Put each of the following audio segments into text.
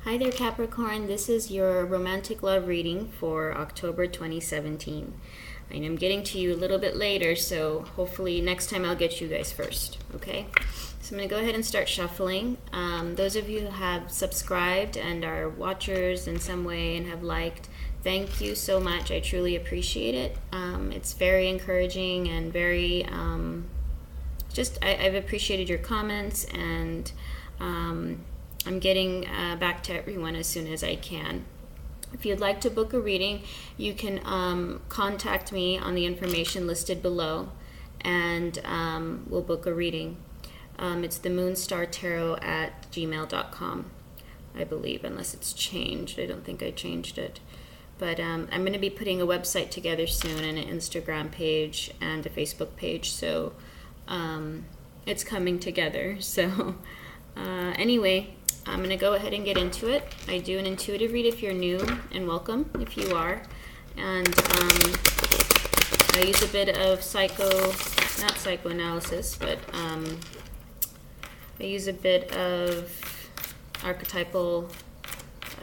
Hi there, Capricorn. This is your romantic love reading for October 2017. And I'm getting to you a little bit later, so hopefully next time I'll get you guys first, okay? So I'm going to go ahead and start shuffling. Those of you who have subscribed and are watchers in some way and have liked, thank you so much. I truly appreciate it. It's very encouraging and very, I've appreciated your comments, and I'm getting back to everyone as soon as I can. If you'd like to book a reading, you can contact me on the information listed below, and we'll book a reading. It's the moonstartarot@gmail.com, I believe, unless it's changed. I don't think I changed it. But I'm going to be putting a website together soon, and an Instagram page and a Facebook page, so it's coming together. So anyway, I'm going to go ahead and get into it. I do an intuitive read if you're new, and welcome if you are. And I use a bit of not psychoanalysis, but I use a bit of an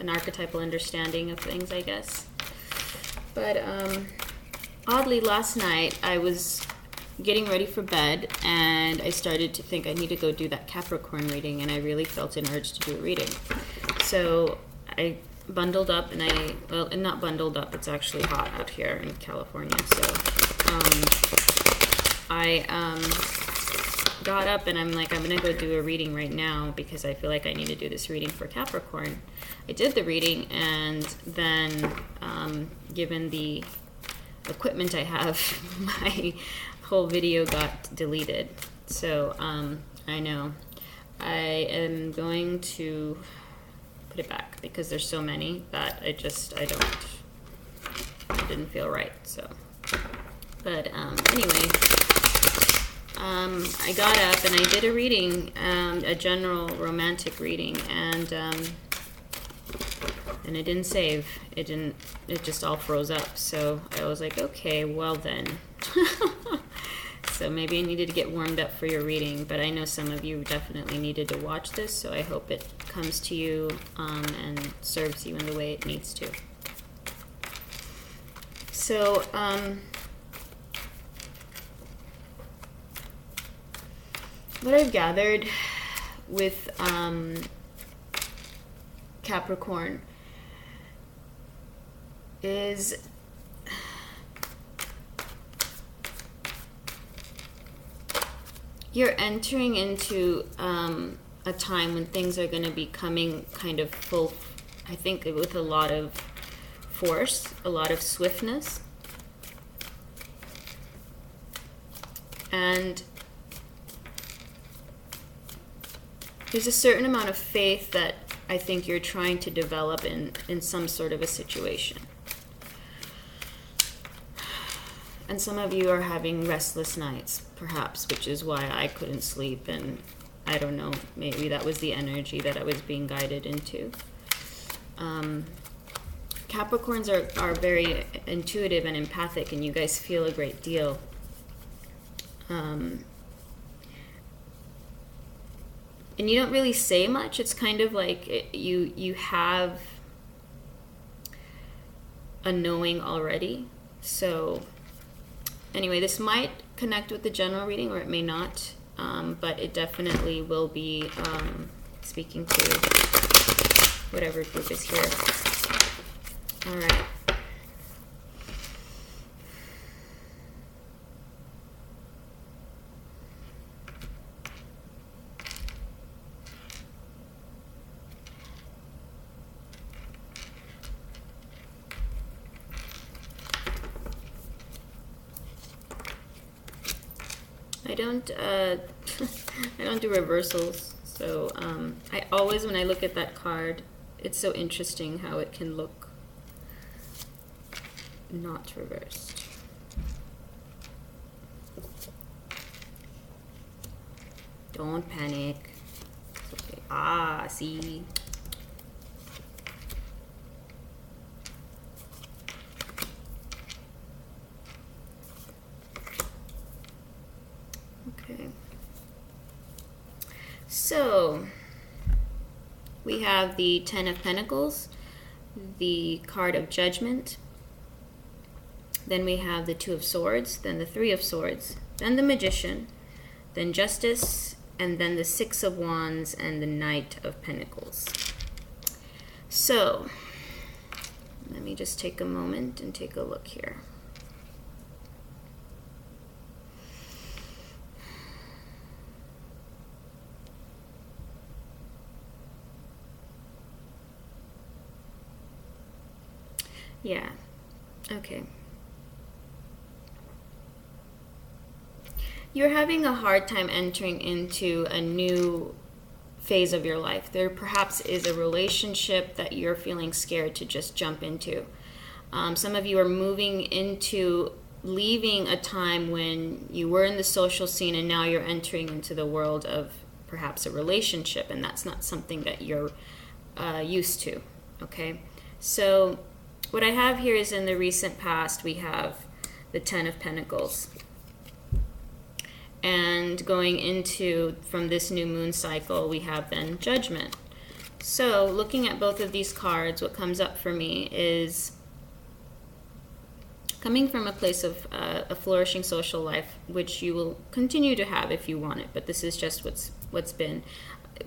archetypal understanding of things, I guess. But oddly, last night I was getting ready for bed, and I started to think I need to go do that Capricorn reading, and I really felt an urge to do a reading. So I bundled up, and not bundled up, it's actually hot out here in California, so I got up, and I'm like, I'm gonna go do a reading right now because I feel like I need to do this reading for Capricorn. I did the reading, and then given the equipment I have, my whole video got deleted. So I know I am going to put it back because there's so many that it didn't feel right. So, but anyway, I got up and I did a reading, a general romantic reading, and it didn't save. It just all froze up. So I was like, okay, well then. So maybe I needed to get warmed up for your reading, but I know some of you definitely needed to watch this, so I hope it comes to you and serves you in the way it needs to. So, what I've gathered with Capricorn is you're entering into a time when things are going to be coming kind of full, I think, with a lot of force, a lot of swiftness. And there's a certain amount of faith that I think you're trying to develop in some sort of a situation. And some of you are having restless nights, perhaps, which is why I couldn't sleep, and I don't know, maybe that was the energy that I was being guided into. Capricorns are very intuitive and empathic, and you guys feel a great deal. And you don't really say much. It's kind of like you have a knowing already. So anyway, this might connect with the general reading, or it may not, but it definitely will be speaking to whatever group is here. All right. I don't do reversals, so I always, when I look at that card, it's so interesting how it can look not reversed. Don't panic. It's okay. Ah, see. Okay. So we have the Ten of Pentacles, the card of Judgment, then we have the Two of Swords, then the Three of Swords, then the Magician, then Justice, and then the Six of Wands and the Knight of Pentacles. So, let me just take a moment and take a look here. Yeah, okay. You're having a hard time entering into a new phase of your life. There perhaps is a relationship that you're feeling scared to just jump into. Some of you are moving into leaving a time when you were in the social scene and now you're entering into the world of perhaps a relationship, and that's not something that you're used to, okay? So what I have here is in the recent past, we have the Ten of Pentacles. And going into, from this new moon cycle, we have then Judgment. So looking at both of these cards, what comes up for me is coming from a place of a flourishing social life, which you will continue to have if you want it, but this is just what's been.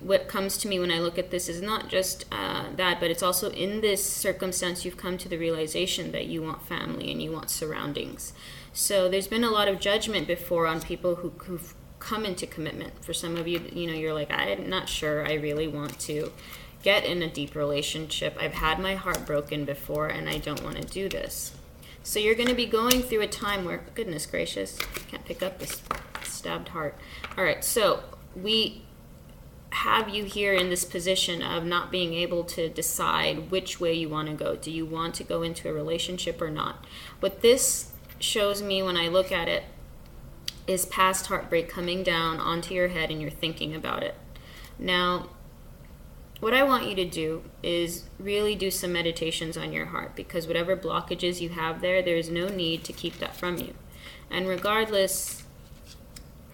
What comes to me when I look at this is not just that, but it's also in this circumstance you've come to the realization that you want family and you want surroundings. So there's been a lot of judgment before on people who've come into commitment. For some of you, you're like, I'm not sure I really want to get in a deep relationship. I've had my heart broken before and I don't want to do this. So you're going to be going through a time where, goodness gracious, can't pick up this stabbed heart. All right, so we have you here in this position of not being able to decide which way you want to go. Do you want to go into a relationship or not? What this shows me when I look at it is past heartbreak coming down onto your head and you're thinking about it. Now, what I want you to do is really do some meditations on your heart, because whatever blockages you have there is no need to keep that from you. And regardless,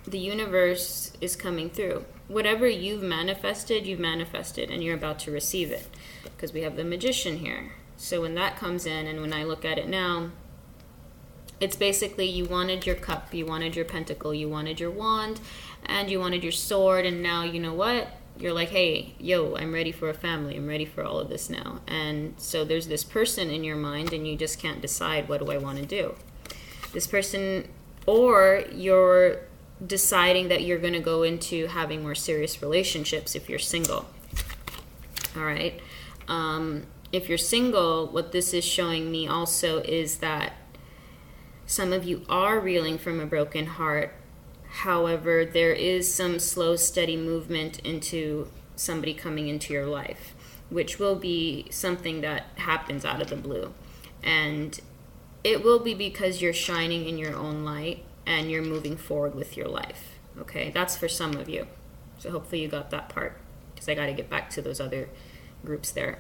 the universe is coming through. Whatever you've manifested, and you're about to receive it, because we have the Magician here. So when that comes in, and when I look at it now, it's basically you wanted your cup, you wanted your pentacle, you wanted your wand, and you wanted your sword, and now you know what? You're like, hey, yo, I'm ready for a family. I'm ready for all of this now. And so there's this person in your mind, and you just can't decide, what do I want to do? This person, or you're deciding that you're going to go into having more serious relationships if you're single. All right. If you're single, what this is showing me also is that some of you are reeling from a broken heart. However, there is some slow, steady movement into somebody coming into your life, which will be something that happens out of the blue. And it will be because you're shining in your own light and you're moving forward with your life. Okay, that's for some of you. So hopefully you got that part, because I got to get back to those other groups there.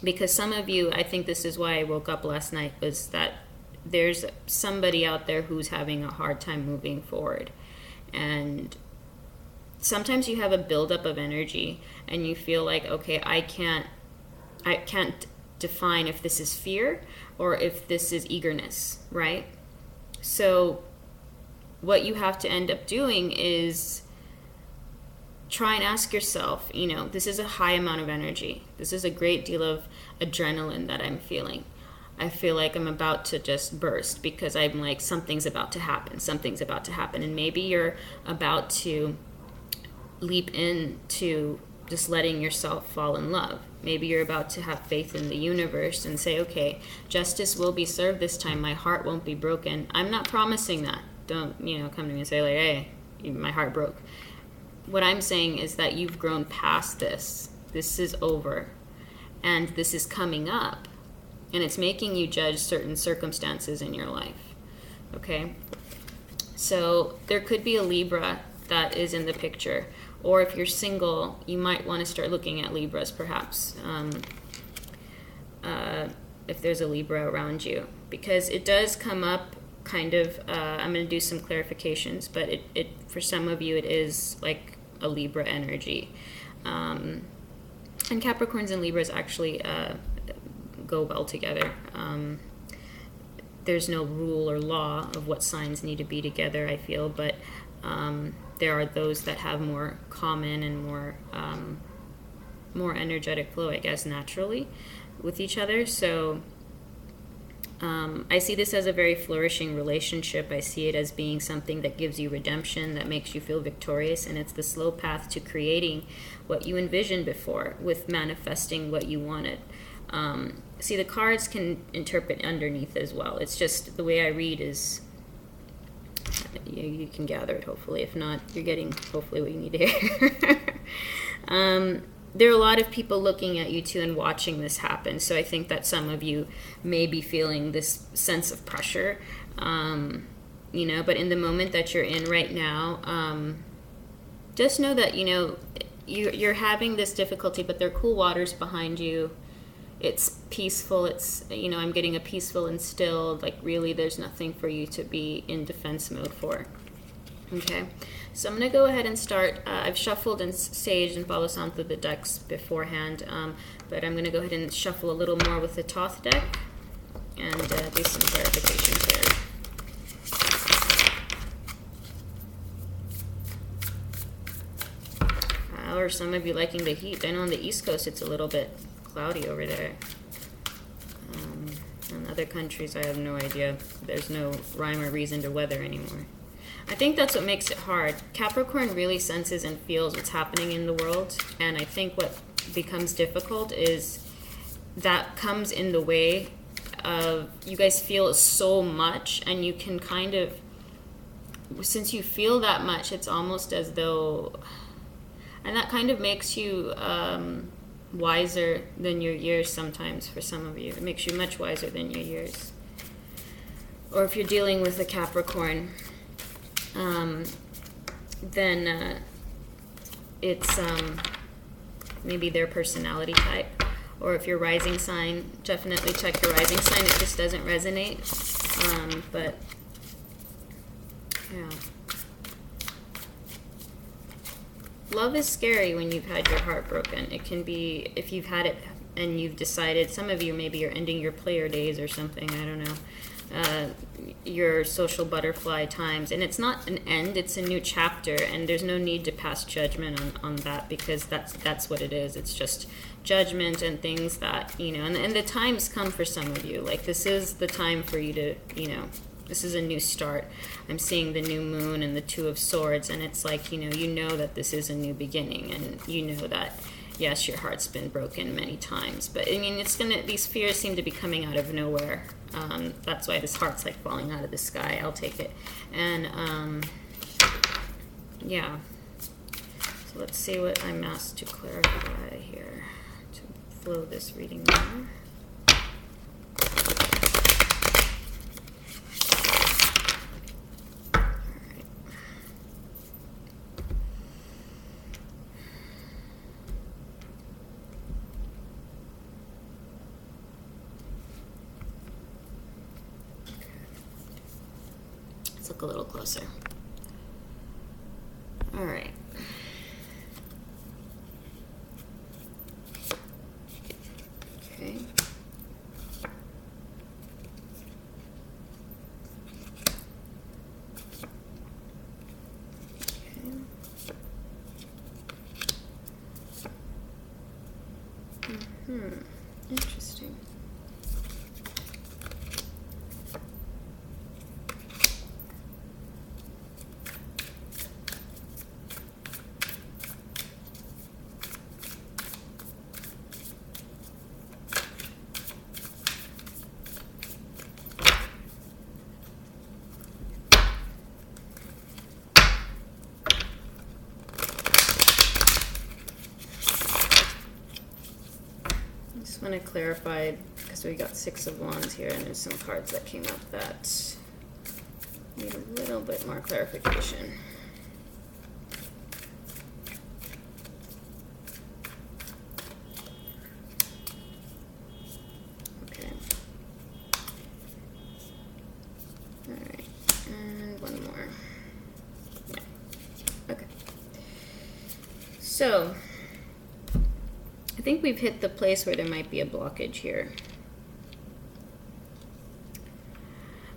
Because some of you, I think this is why I woke up last night, was that there's somebody out there who's having a hard time moving forward. And sometimes you have a buildup of energy and you feel like, okay, I can't define if this is fear or if this is eagerness, right? So what you have to end up doing is try and ask yourself, this is a high amount of energy. This is a great deal of adrenaline that I'm feeling. I feel like I'm about to just burst, because I'm like, something's about to happen. And maybe you're about to leap into just letting yourself fall in love. Maybe you're about to have faith in the universe and say, okay, justice will be served this time. My heart won't be broken. I'm not promising that. Don't, come to me and say like, hey, my heart broke. What I'm saying is that you've grown past this. This is over. And this is coming up. And it's making you judge certain circumstances in your life. Okay? So there could be a Libra that is in the picture. Or if you're single, you might want to start looking at Libras perhaps. If there's a Libra around you. Because it does come up kind of, I'm going to do some clarifications, but it for some of you it is like a Libra energy. And Capricorns and Libras actually go well together. There's no rule or law of what signs need to be together, I feel, but there are those that have more common and more energetic flow, I guess, naturally with each other. So I see this as a very flourishing relationship. I see it as being something that gives you redemption, that makes you feel victorious, and it's the slow path to creating what you envisioned before, with manifesting what you wanted. See, the cards can interpret underneath as well. It's just the way I read is, you can gather it, hopefully. If not, you're getting, hopefully, what you need to hear. There are a lot of people looking at you, too, and watching this happen. So I think that some of you may be feeling this sense of pressure, you know, but in the moment that you're in right now, just know that, you know, you're having this difficulty, but there are cool waters behind you. It's peaceful. It's, you know, I'm getting a peaceful and still, like, really there's nothing for you to be in defense mode for. Okay, so I'm going to go ahead and start. I've shuffled and saged and Palo Santo the decks beforehand, but I'm going to go ahead and shuffle a little more with the Thoth deck and do some clarifications here. Or some of you liking the heat. I know on the East Coast it's a little bit cloudy over there. In other countries, I have no idea. There's no rhyme or reason to weather anymore. I think that's what makes it hard. Capricorn really senses and feels what's happening in the world, and I think what becomes difficult is that comes in the way of, you guys feel so much, and you can kind of, since you feel that much, it's almost as though, and that kind of makes you wiser than your years sometimes for some of you. It makes you much wiser than your years. Or if you're dealing with a Capricorn, then it's maybe their personality type. Or if your rising sign, definitely check your rising sign. It just doesn't resonate. But yeah. Love is scary when you've had your heart broken. It can be, if you've had it and you've decided, some of you maybe are ending your player days or something, I don't know, your social butterfly times. And it's not an end, it's a new chapter, and there's no need to pass judgment on that, because that's what it is. It's just judgment and things that, you know, and the times come for some of you. Like, this is the time for you to, you know, this is a new start. I'm seeing the new moon and the Two of Swords, and it's like, you know that this is a new beginning, and you know that, yes, your heart's been broken many times, but I mean, these fears seem to be coming out of nowhere. That's why this heart's like falling out of the sky. I'll take it. And yeah. So let's see what I'm asked to clarify here to flow this reading more. A little closer. All right. Okay. Interesting. I want to clarify, because we got Six of Wands here, and there's some cards that came up that need a little bit more clarification. Okay. All right, and one more. Yeah. Okay. So I think we've hit the place where there might be a blockage here.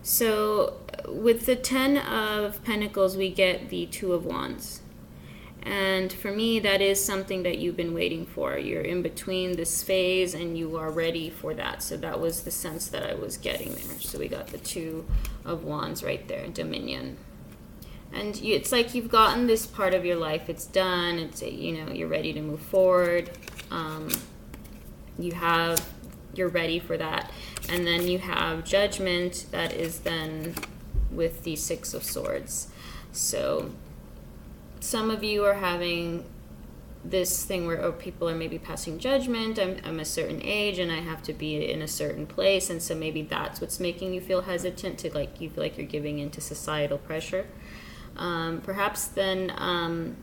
So with the 10 of Pentacles, we get the 2 of Wands. And for me, that is something that you've been waiting for. You're in between this phase and you are ready for that. So that was the sense that I was getting there. So we got the 2 of Wands right there, Dominion. And it's like you've gotten this part of your life. It's done. It's, you know, you're ready to move forward. You're ready for that. And then you have Judgment that is then with the 6 of Swords. So some of you are having this thing where people are maybe passing judgment. I'm a certain age and I have to be in a certain place. And so maybe that's what's making you feel hesitant to, like, you feel like you're giving into societal pressure. Perhaps then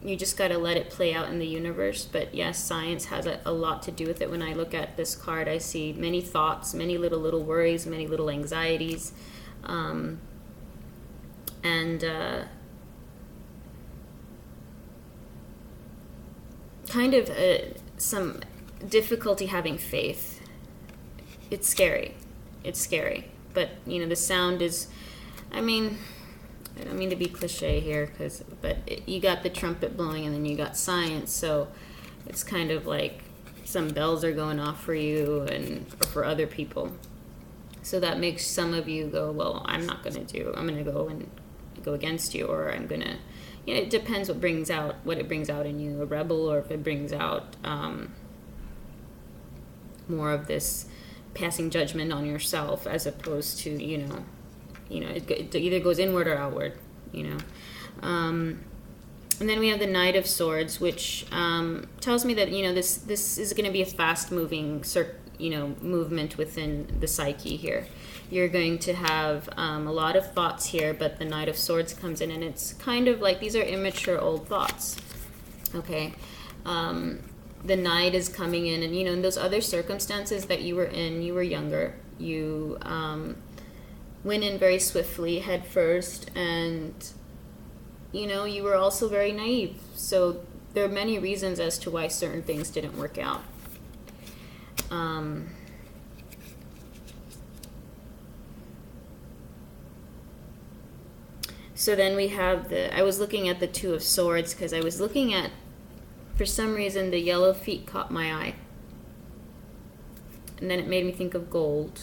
you just got to let it play out in the universe. But yes, science has a lot to do with it. When I look at this card, I see many thoughts, many little worries, many little anxieties. Kind of some difficulty having faith. It's scary. It's scary. But, you know, the sound is, I mean, I don't mean to be cliche here, you got the trumpet blowing and then you got science, so it's kind of like some bells are going off for you and or for other people. So that makes some of you go, well, I'm going to go and go against you, or I'm going to, you know, it depends what it brings out in you, a rebel, or if it brings out more of this passing judgment on yourself as opposed to, you know, it either goes inward or outward, you know. And then we have the Knight of Swords, which tells me that, you know, this is going to be a fast-moving, movement within the psyche here. You're going to have a lot of thoughts here, but the Knight of Swords comes in, and it's kind of like these are immature old thoughts, okay? The Knight is coming in, and, you know, in those other circumstances that you were in, you were younger, you went in very swiftly, head first, and, you know, you were also very naive. So there are many reasons as to why certain things didn't work out. So then we have I was looking at the 2 of Swords because I was looking at, for some reason, the yellow feet caught my eye. And then it made me think of gold.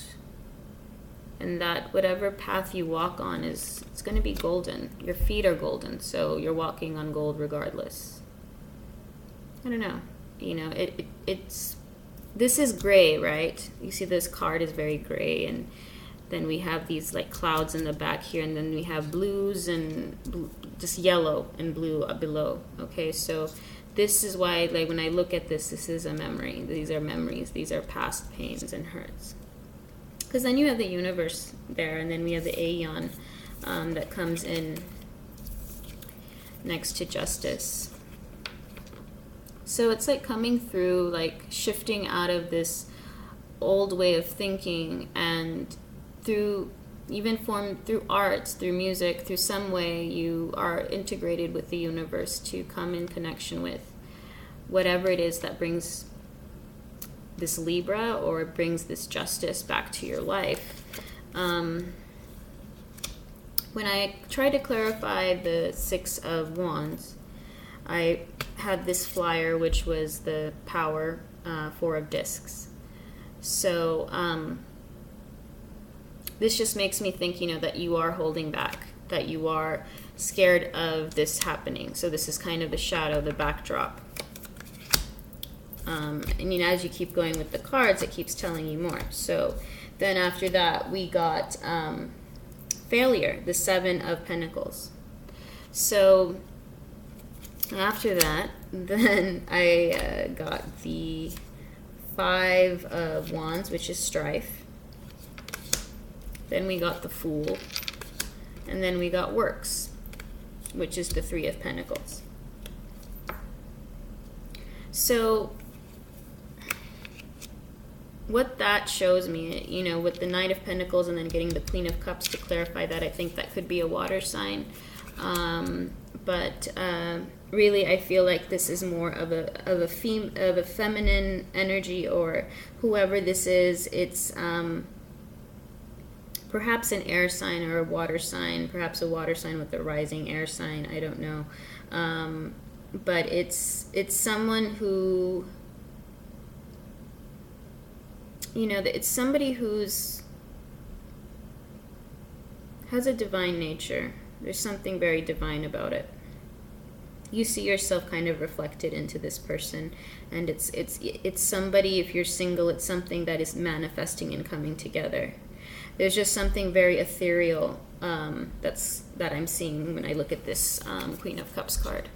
And that whatever path you walk on it's going to be golden. Your feet are golden, so you're walking on gold regardless. I don't know. You know, this is gray, right? You see this card is very gray, and then we have these like clouds in the back here, and then we have blues and just yellow and blue up below. Okay, so this is why, like, when I look at this is a memory. These are memories. These are past pains and hurts. Because then you have the universe there, and then we have the Aeon that comes in next to Justice. So it's like coming through, like shifting out of this old way of thinking, and through arts, through music, through some way you are integrated with the universe to come in connection with whatever it is that brings this Libra or brings this justice back to your life. When I tried to clarify the 6 of Wands, I had this flyer, which was the power 4 of discs. So this just makes me think, you know, that you are holding back, that you are scared of this happening. So this is kind of the shadow, the backdrop. And, you know, as you keep going with the cards, it keeps telling you more. So then after that, we got failure, the 7 of Pentacles. So after that, then I got the 5 of Wands, which is strife. Then we got the Fool. And then we got Works, which is the 3 of Pentacles. So what that shows me, you know, with the Knight of Pentacles and then getting the Queen of Cups to clarify that, I think that could be a water sign. But really, I feel like this is more of a feminine energy, or whoever this is. It's perhaps an air sign or a water sign, perhaps a water sign with a rising air sign. I don't know, but it's someone who, it's somebody who's has a divine nature. There's something very divine about it. You see yourself kind of reflected into this person, and it's somebody, if you're single, it's something that is manifesting and coming together. There's just something very ethereal that I'm seeing when I look at this Queen of Cups card.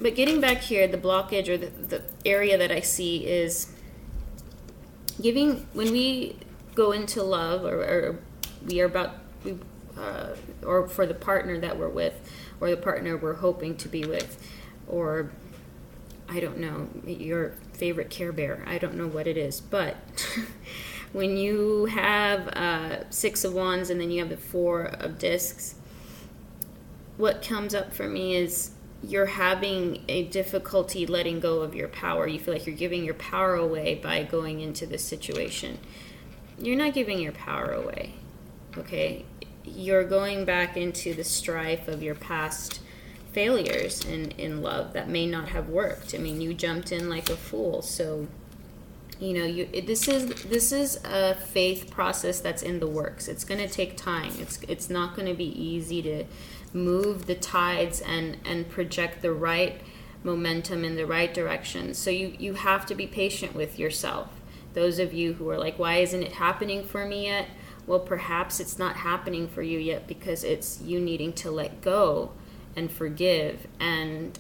But getting back here, the blockage, or the area that I see is when we go into love, or or for the partner that we're with, or the partner we're hoping to be with, or I don't know, your favorite Care Bear. I don't know what it is, but when you have Six of Wands and then you have the Four of Discs, what comes up for me is you're having a difficulty letting go of your power. You feel like you're giving your power away by going into this situation. You're not giving your power away, okay? You're going back into the strife of your past failures in love that may not have worked. I mean, you jumped in like a fool, so this is a faith process that's in the works. It's going to take time. It's not going to be easy to move the tides and project the right momentum in the right direction. So you have to be patient with yourself. Those of you who are like, why isn't it happening for me yet? Well, perhaps it's not happening for you yet because it's you needing to let go and forgive and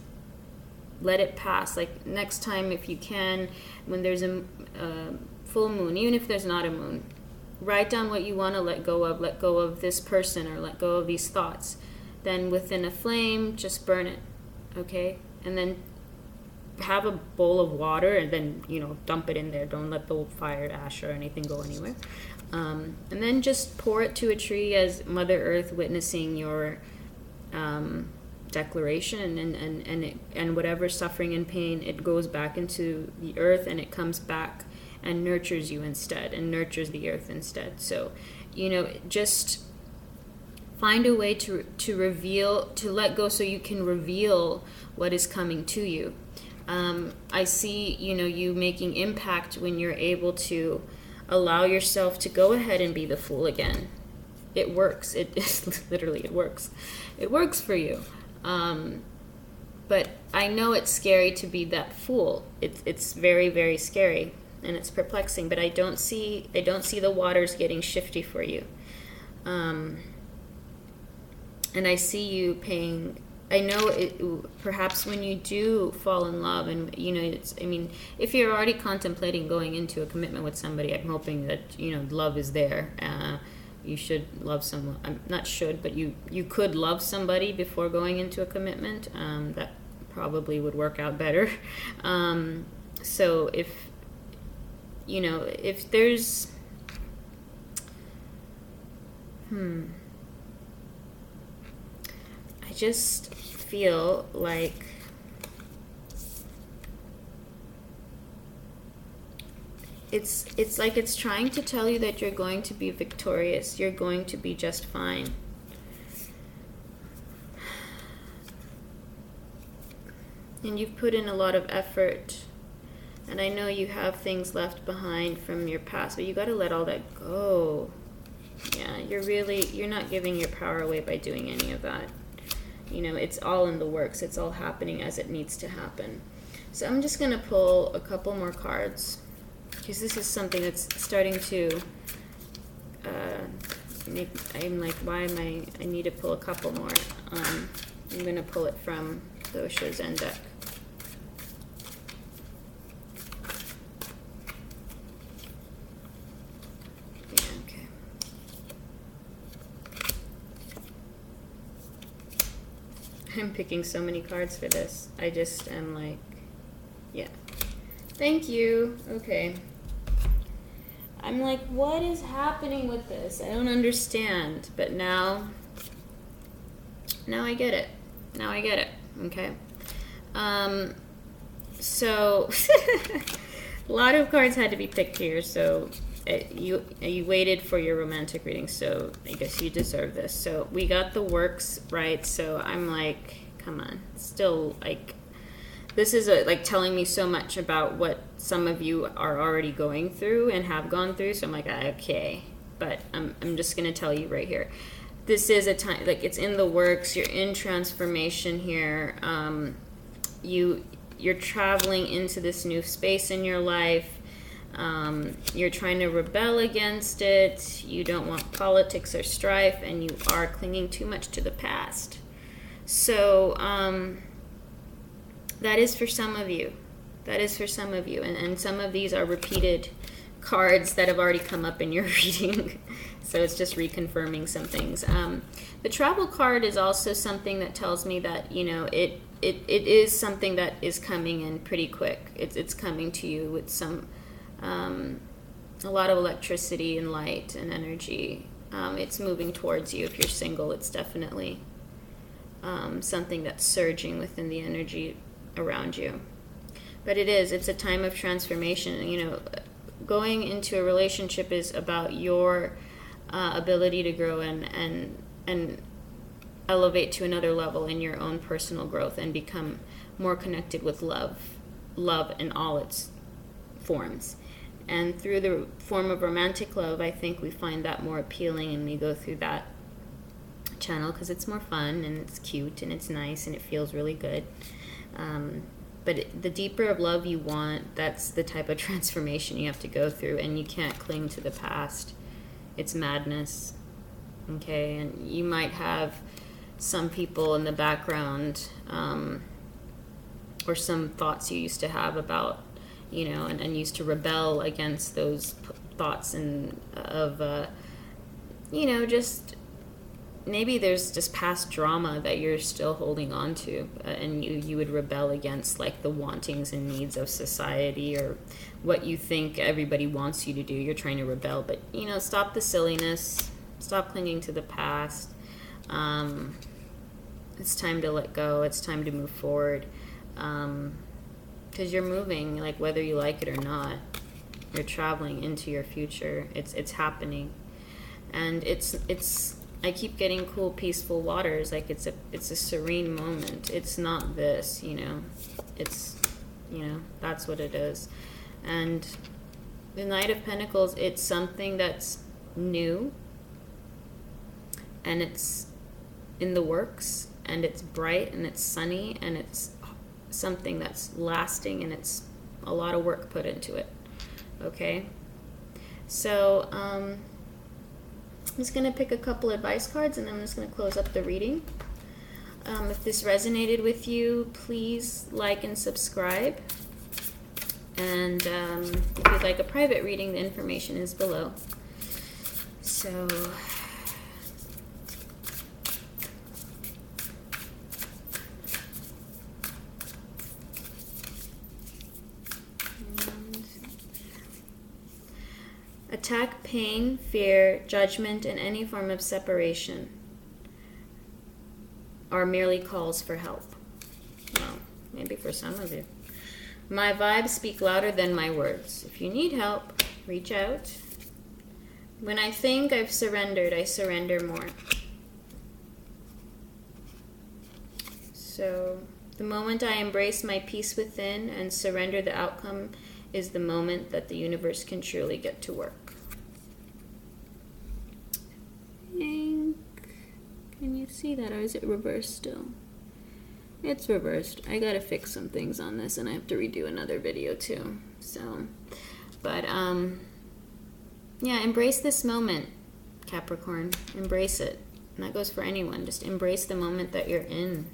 let it pass. Like next time, if you can, when there's a full moon, even if there's not a moon, write down what you want to let go of this person, or let go of these thoughts. Then within a flame, just burn it, okay? And then have a bowl of water, and then dump it in there. Don't let the fire, ash, or anything go anywhere. And then just pour it to a tree as Mother Earth witnessing your declaration, and whatever suffering and pain, it goes back into the earth, and it comes back and nurtures you instead, and nurtures the earth instead. So just find a way to reveal, to let go, so you can reveal what is coming to you. I see you making impact when you're able to allow yourself to go ahead and be the fool again. It works. It literally, it works. It works for you. But I know it's scary to be that fool. It's very, very scary, and it's perplexing. But I don't see the waters getting shifty for you. And I see you paying. I know perhaps when you do fall in love, and if you're already contemplating going into a commitment with somebody, I'm hoping that love is there. You should love someone. Not should, but you could love somebody before going into a commitment. That probably would work out better. So if there's I just feel like it's like it's trying to tell you that you're going to be victorious. You're going to be just fine. And you've put in a lot of effort. And I know you have things left behind from your past, but you got to let all that go. Yeah, you're not giving your power away by doing any of that. It's all in the works. It's all happening as it needs to happen. So I'm just going to pull a couple more cards, because this is something that's starting to I'm like, why am I need to pull a couple more. I'm going to pull it from the Osho Zen deck. I'm picking so many cards for this. I just am like, yeah. Thank you. Okay. I'm like, what is happening with this? I don't understand. But now I get it. Now I get it. Okay. So a lot of cards had to be picked here. So you waited for your romantic reading. So I guess you deserve this. So we got the works right. So I'm like, come on, still like. This is like telling me so much about what some of you are already going through and have gone through. So I'm like, okay, but I'm just going to tell you right here. This is a time, like it's in the works. You're in transformation here. You're traveling into this new space in your life. You're trying to rebel against it. You don't want politics or strife, and you are clinging too much to the past. So, that is for some of you. That is for some of you. And some of these are repeated cards that have already come up in your reading. So it's just reconfirming some things. The travel card is also something that tells me that, you know, it is something that is coming in pretty quick. It's coming to you with some, a lot of electricity and light and energy. It's moving towards you. If you're single, it's definitely something that's surging within the energy around you. But it's a time of transformation. You know, going into a relationship is about your ability to grow and elevate to another level in your own personal growth and become more connected with love in all its forms. And through the form of romantic love, I think we find that more appealing, and we go through that channel because it's more fun and it's cute and it's nice and it feels really good. But the deeper of love you want, that's the type of transformation you have to go through, and you can't cling to the past. It's madness. Okay, and you might have some people in the background, or some thoughts you used to have about, you know, and used to rebel against those thoughts and of, you know, just maybe there's just past drama that you're still holding on to, and you would rebel against like the wantings and needs of society or what you think everybody wants you to do. You're trying to rebel, but you know, stop the silliness, stop clinging to the past. It's time to let go. It's time to move forward, because you're moving, like whether you like it or not. You're traveling into your future. It's happening, and it's. I keep getting cool, peaceful waters. Like it's a serene moment. It's not this, you know. It's, you know, that's what it is. And the Knight of Pentacles, it's something that's new, and it's in the works, and it's bright, and it's sunny, and it's something that's lasting, and it's a lot of work put into it. Okay? So, I'm just going to pick a couple advice cards, and then I'm just going to close up the reading. If this resonated with you, please like and subscribe. And if you'd like a private reading, the information is below. So, attack, pain, fear, judgment, and any form of separation are merely calls for help. Well, maybe for some of you. My vibes speak louder than my words. If you need help, reach out. When I think I've surrendered, I surrender more. So, the moment I embrace my peace within and surrender the outcome is the moment that the universe can truly get to work. Can you see that, or is it reversed still? It's reversed. I gotta fix some things on this, and I have to redo another video too. So, but yeah, embrace this moment, Capricorn. Embrace it. And that goes for anyone. Just embrace the moment that you're in.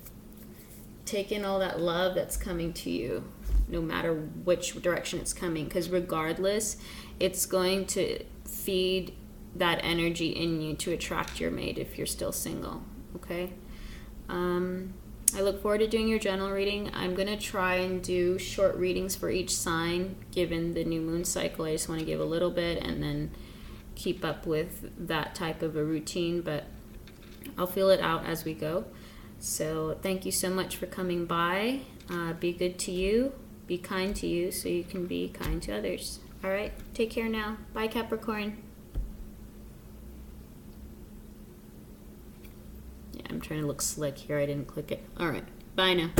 Take in all that love that's coming to you, no matter which direction it's coming, because regardless, it's going to feed that energy in you to attract your mate if you're still single. Okay? I look forward to doing your general reading. I'm going to try and do short readings for each sign, given the new moon cycle. I just want to give a little bit and then keep up with that type of a routine, but I'll feel it out as we go. So thank you so much for coming by. Be good to you. Be kind to you so you can be kind to others. All right, take care now. Bye, Capricorn. Yeah, I'm trying to look slick here. I didn't click it. All right, bye now.